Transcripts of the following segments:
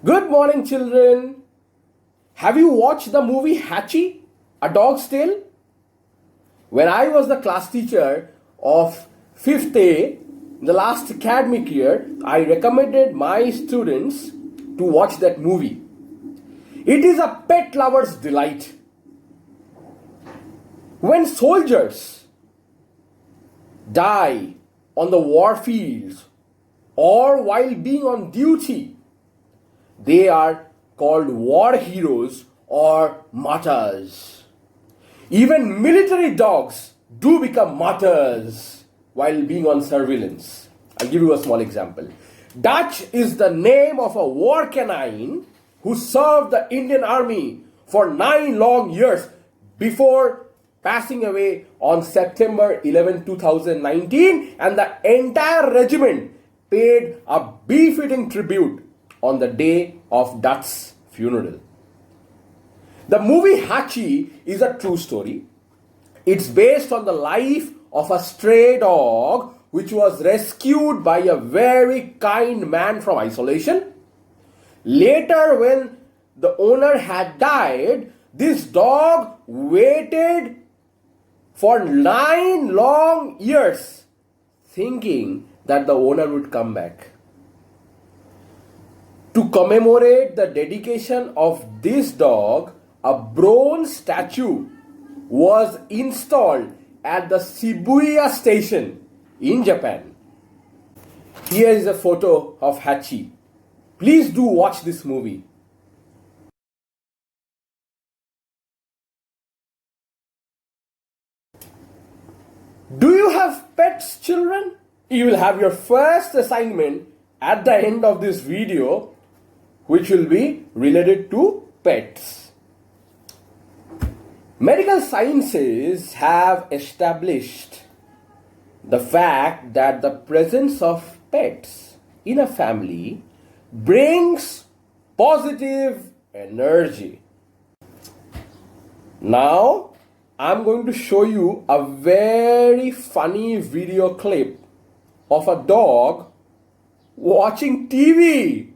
Good morning, children. Have you watched the movie Hatchie, A Dog's Tale? When I was the class teacher of 5th A, in the last academic year, I recommended my students to watch that movie. It is a pet lover's delight. When soldiers die on the war fields or while being on duty, they are called war heroes or martyrs. Even military dogs do become martyrs while being on surveillance. I'll give you a small example. Dutch is the name of a war canine who served the Indian Army for 9 long years before passing away on September 11, 2019, and the entire regiment paid a befitting tribute on the day of Dutch's funeral. The movie Hatchie is a true story. It's based on the life of a stray dog which was rescued by a very kind man from isolation. Later, when the owner had died, this dog waited for 9 long years, thinking that the owner would come back. To commemorate the dedication of this dog, a bronze statue was installed at the Shibuya station in Japan. Here is a photo of Hatchie. Please do watch this movie. Do you have pets, children? You will have your first assignment at the end of this video, which will be related to pets. Medical sciences have established the fact that the presence of pets in a family brings positive energy. Now, I'm going to show you a very funny video clip of a dog watching TV.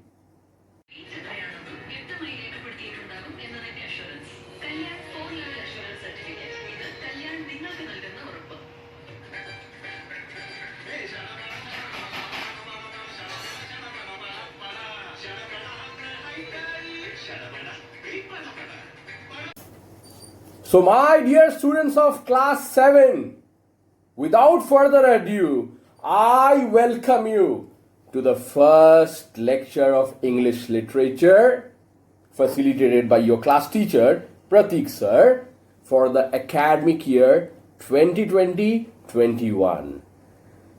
So my dear students of class 7, without further ado, I welcome you to the first lecture of English literature facilitated by your class teacher Pratik sir for the academic year 2020-21.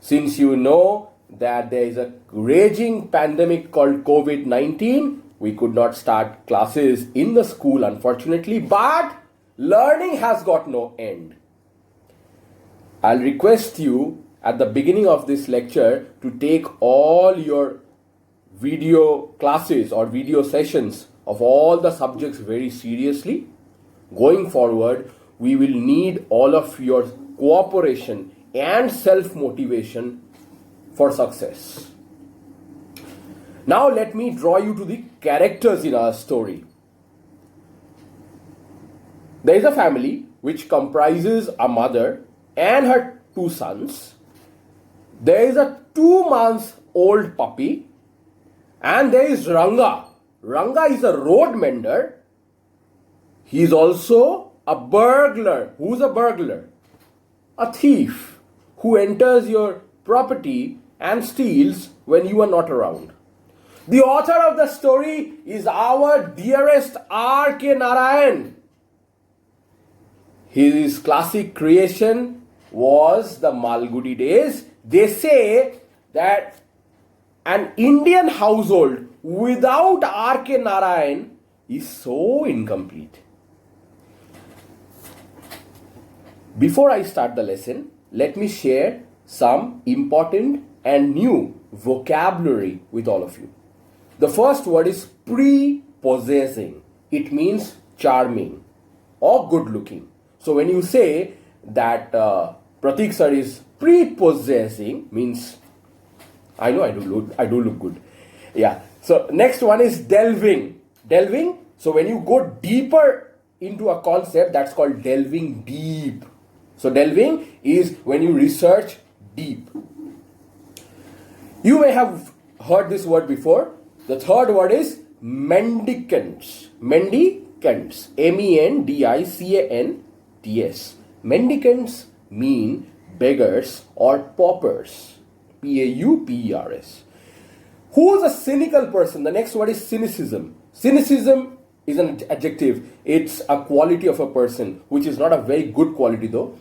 Since you know that there is a raging pandemic called COVID-19, we could not start classes in the school unfortunately, but learning has got no end. I'll request you at the beginning of this lecture to take all your video classes or video sessions of all the subjects very seriously. Going forward, we will need all of your cooperation and self-motivation for success. Now let me draw you to the characters in our story. There is a family which comprises a mother and her 2 sons. There is a 2-month-old puppy, and there is Ranga. Ranga is a road mender. He is also a burglar. Who is a burglar? A thief who enters your property and steals when you are not around. The author of the story is our dearest R.K. Narayan. His classic creation was the Malgudi days. They say that an Indian household without R.K. Narayan is so incomplete. Before I start the lesson, let me share some important and new vocabulary with all of you. The first word is prepossessing. It means charming or good looking. So when you say that Pratik sir is prepossessing, means I know I do look good. Yeah. So next one is delving. Delving, so when you go deeper into a concept, that's called delving deep. So delving is when you research deep. You may have heard this word before. The third word is mendicants. Mendicants. Mendicants. Mendicants mean beggars or paupers. Paupers. Who is a cynical person? The next word is cynicism. Cynicism is an adjective. It's a quality of a person, which is not a very good quality though.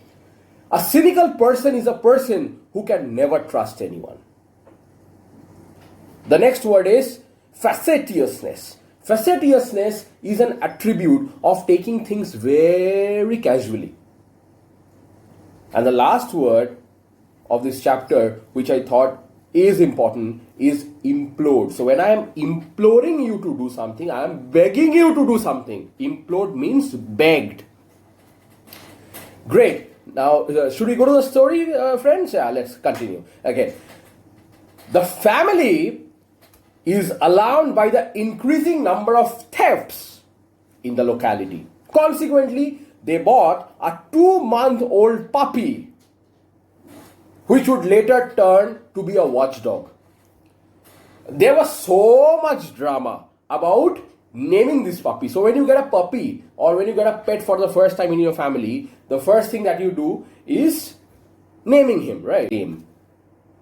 A cynical person is a person who can never trust anyone. The next word is facetiousness. Facetiousness is an attribute of taking things very casually. And the last word of this chapter, which I thought is important, is implode. So when I am imploring you to do something, I am begging you to do something. Implode means begged. Great. Now, should we go to the story, friends? Yeah, let's continue. Okay. The family is alarmed by the increasing number of thefts in the locality. Consequently, they bought a 2-month-old puppy, which would later turn to be a watchdog. There was so much drama about naming this puppy. So when you get a puppy or when you get a pet for the first time in your family, the first thing that you do is naming him, right? Name.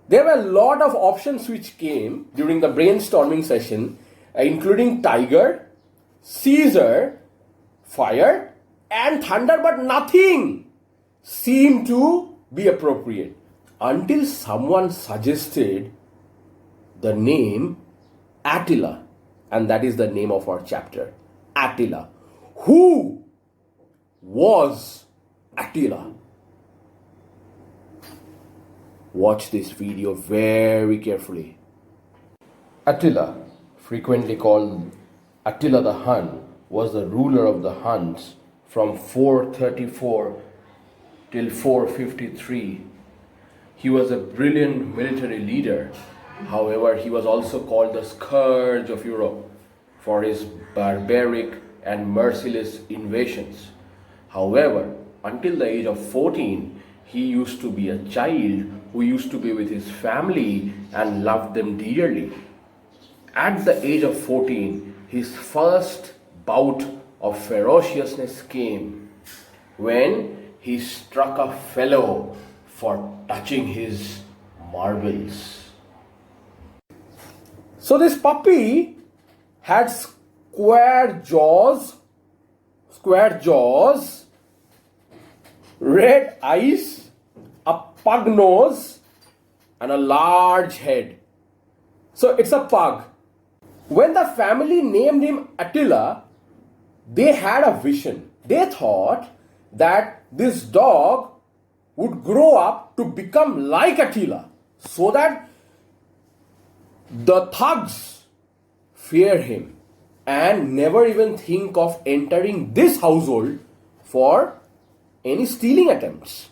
There were a lot of options which came during the brainstorming session, including tiger, Caesar, fire, and thunder, but nothing seemed to be appropriate until someone suggested the name Attila, and that is the name of our chapter. Attila. Who was Attila? Watch this video very carefully. Attila, frequently called Attila the Hun, was the ruler of the Huns from 434 till 453. He was a brilliant military leader. However, he was also called the scourge of Europe for his barbaric and merciless invasions. However, until the age of 14, he used to be a child who used to be with his family and loved them dearly. At the age of 14, his first bout of ferociousness came when he struck a fellow for touching his marbles. So this puppy had square jaws, red eyes, a pug nose, and a large head. So it's a pug. When the family named him Attila, they had a vision. They thought that this dog would grow up to become like Attila, so that the thugs fear him and never even think of entering this household for any stealing attempts.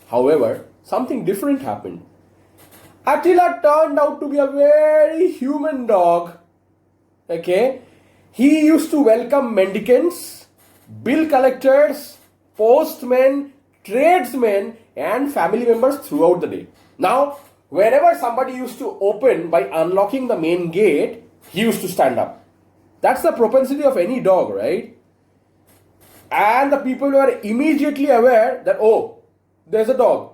However, something different happened. Attila turned out to be a very human dog. Okay, he used to welcome mendicants, bill collectors, postmen, tradesmen, and family members throughout the day. Now, whenever somebody used to open by unlocking the main gate, he used to stand up. That's the propensity of any dog, right? And the people were immediately aware that, oh, there's a dog.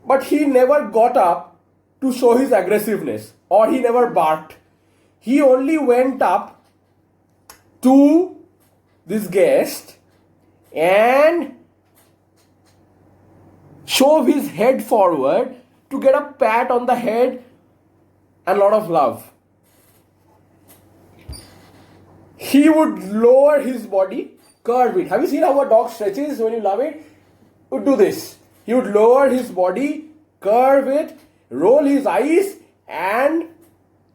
But he never got up to show his aggressiveness, or he never barked. He only went up to this guest and shove his head forward to get a pat on the head and a lot of love. He would lower his body, curve it. Have you seen how a dog stretches when you love it? He would do this. He would lower his body, curve it, roll his eyes, and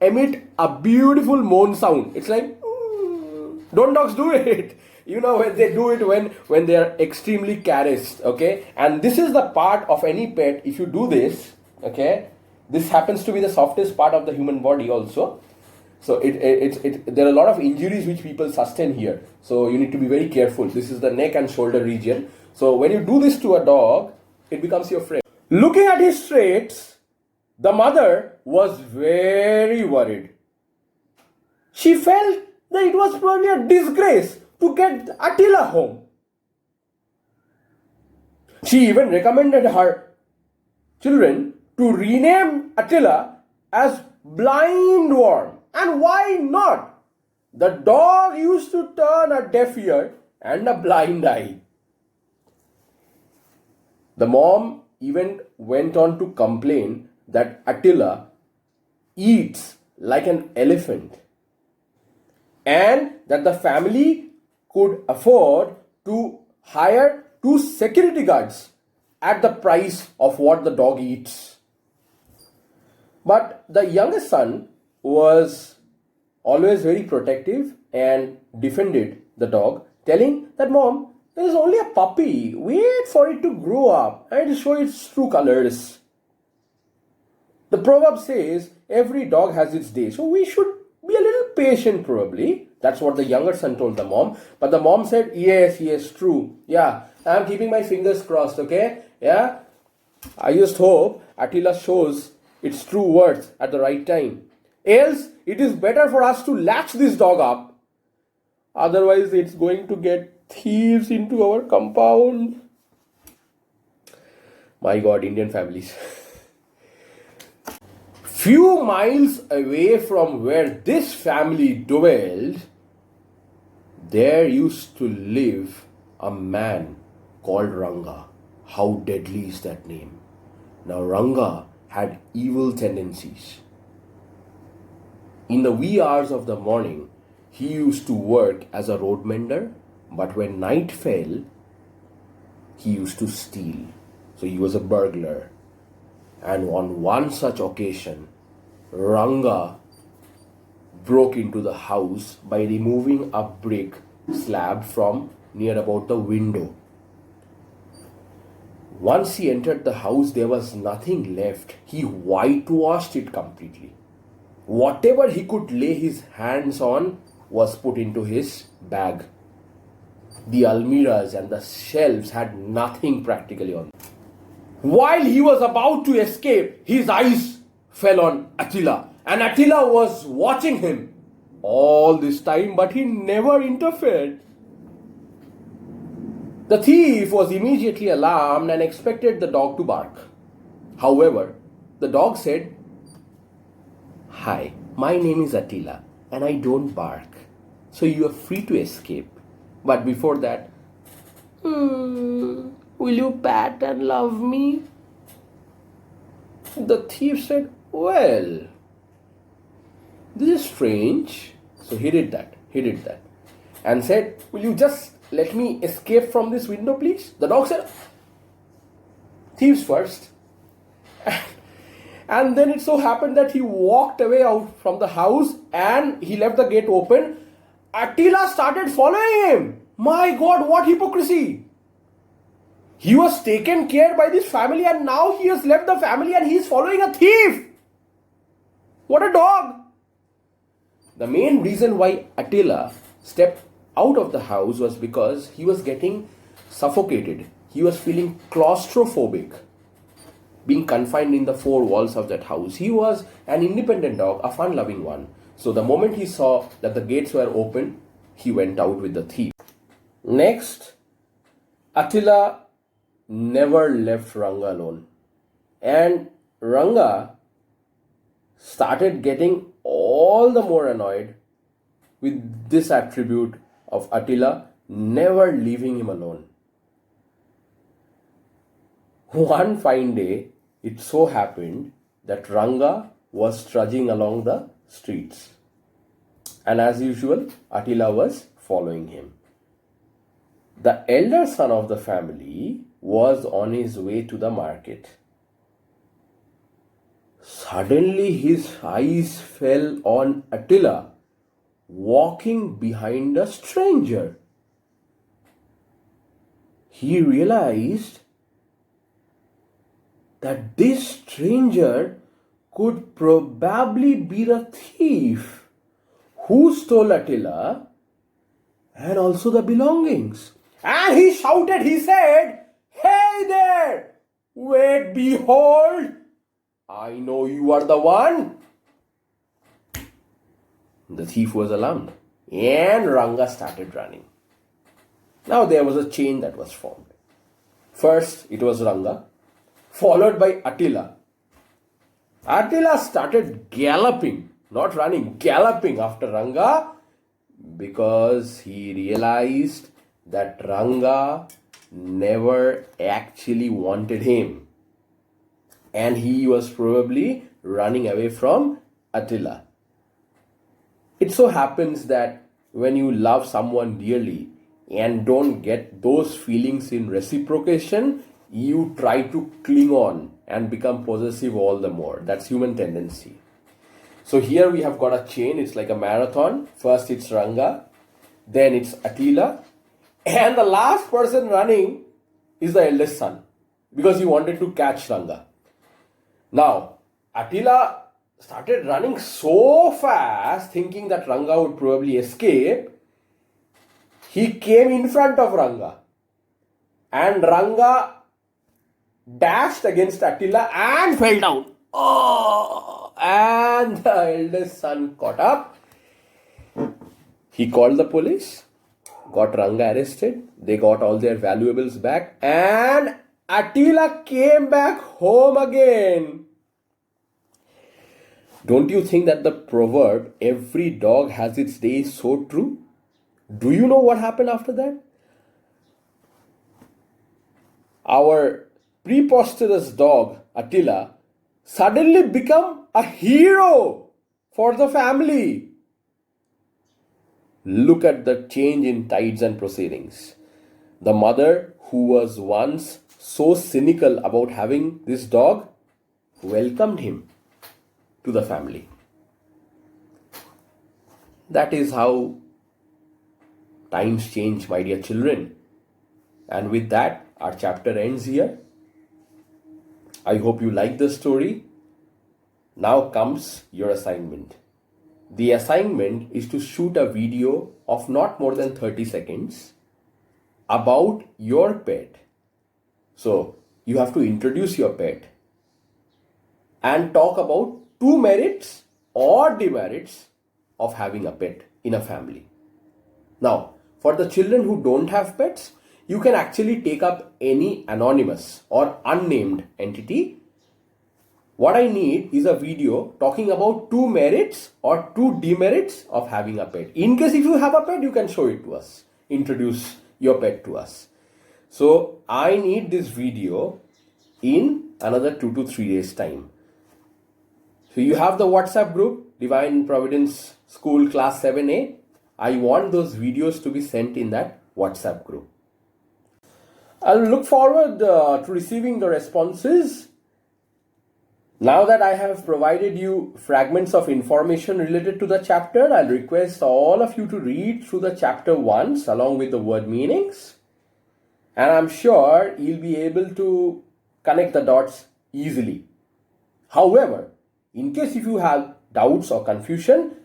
emit a beautiful moan sound. It's like, don't dogs do it? You know, when they do it when they are extremely caressed, okay? And this is the part of any pet. If you do this, okay, this happens to be the softest part of the human body also. So there are a lot of injuries which people sustain here. So you need to be very careful. This is the neck and shoulder region. So when you do this to a dog, it becomes your friend. Looking at his traits, the mother was very worried. She felt that it was probably a disgrace to get Attila home. She even recommended her children to rename Attila as Blind Worm. And why not? The dog used to turn a deaf ear and a blind eye. The mom even went on to complain that Attila eats like an elephant and that the family could afford to hire 2 security guards at the price of what the dog eats. But the youngest son was always very protective and defended the dog, telling that, Mom, it is only a puppy. Wait for it to grow up and show its true colors. The proverb says every dog has its day, so we should be a little patient probably. That's what the younger son told the mom. But the mom said, yes, true. Yeah, I'm keeping my fingers crossed, okay? Yeah, I just hope Attila shows its true worth at the right time. Else, it is better for us to latch this dog up. Otherwise, it's going to get thieves into our compound. My God, Indian families. Few miles away from where this family dwelled, there used to live a man called Ranga. How deadly is that name? Now, Ranga had evil tendencies. In the wee hours of the morning, he used to work as a road mender, but when night fell, he used to steal. So he was a burglar. And on one such occasion, Ranga broke into the house by removing a brick slab from near about the window. Once he entered the house, there was nothing left. He whitewashed it completely. Whatever he could lay his hands on was put into his bag. The almirahs and the shelves had nothing practically on them. While he was about to escape, his eyes fell on Attila, and Attila was watching him all this time, but he never interfered. The thief was immediately alarmed and expected the dog to bark. However, the dog said, "Hi, my name is Attila and I don't bark, so you are free to escape. But before that, will you pat and love me?" The thief said, "Well, this is strange." So he did that. And said, "Will you just let me escape from this window, please?" The dog said, "Thieves first." And then it so happened that he walked away out from the house and he left the gate open. Attila started following him. My God, what hypocrisy! He was taken care by this family and now he has left the family and he is following a thief. What a dog! The main reason why Attila stepped out of the house was because he was getting suffocated. He was feeling claustrophobic, being confined in the 4 walls of that house. He was an independent dog, a fun-loving one. So the moment he saw that the gates were open, he went out with the thief. Next, Attila never left Ranga alone. And Ranga started getting all the more annoyed with this attribute of Attila never leaving him alone. One fine day, it so happened that Ranga was trudging along the streets. And as usual, Attila was following him. The elder son of the family was on his way to the market. Suddenly his eyes fell on Attila walking behind a stranger. He realized that this stranger could probably be the thief who stole Attila and also the belongings. And he shouted, he said, "Hey there! Wait, behold! I know you are the one." The thief was alarmed and Ranga started running. Now there was a chain that was formed. First it was Ranga, followed by Attila. Attila started galloping, not running, galloping after Ranga because he realized that Ranga never actually wanted him. And he was probably running away from Attila. It so happens that when you love someone dearly and don't get those feelings in reciprocation, you try to cling on and become possessive all the more. That's human tendency. So here we have got a chain. It's like a marathon. First it's Ranga, then it's Attila, and the last person running is the eldest son because he wanted to catch Ranga. Now, Attila started running so fast, thinking that Ranga would probably escape. He came in front of Ranga, and Ranga dashed against Attila and fell down. Oh! And the eldest son caught up. He called the police, got Ranga arrested. They got all their valuables back, and Attila came back home again. Don't you think that the proverb, "every dog has its day," is so true? Do you know what happened after that? Our preposterous dog, Attila, suddenly became a hero for the family. Look at the change in tides and proceedings. The mother, who was once so cynical about having this dog, welcomed him to the family. That is how times change, my dear children. And with that, our chapter ends here. I hope you like the story. Now comes your assignment. The assignment is to shoot a video of not more than 30 seconds about your pet. So you have to introduce your pet and talk about 2 merits or demerits of having a pet in a family. Now, for the children who don't have pets, you can actually take up any anonymous or unnamed entity. What I need is a video talking about 2 merits or 2 demerits of having a pet. In case if you have a pet, you can show it to us. Introduce your pet to us. So I need this video in another 2 to 3 days time. So you have the WhatsApp group, Divine Providence School Class 7A. I want those videos to be sent in that WhatsApp group. I'll look forward to receiving the responses. Now that I have provided you fragments of information related to the chapter, I'll request all of you to read through the chapter once along with the word meanings. And I'm sure you'll be able to connect the dots easily. However, in case if you have doubts or confusion,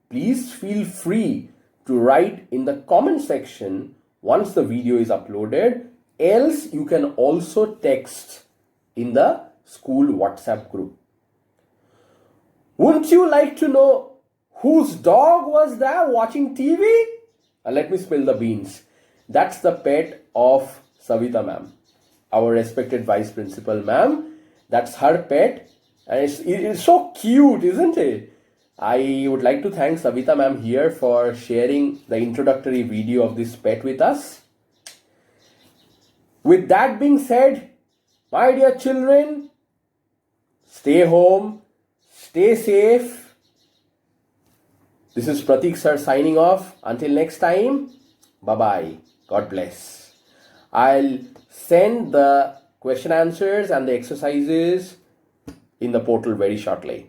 please feel free to write in the comment section once the video is uploaded. Else you can also text in the school WhatsApp group. Wouldn't you like to know whose dog was there watching TV? Let me spill the beans. That's the pet of Savita ma'am, our respected vice principal ma'am. That's her pet, and it's so cute, isn't it? I would like to thank Savita ma'am here for sharing the introductory video of this pet with us. With that being said, my dear children, stay home, stay safe. This is Pratik sir signing off. Until next time, bye-bye. God bless. I'll send the question answers and the exercises in the portal very shortly.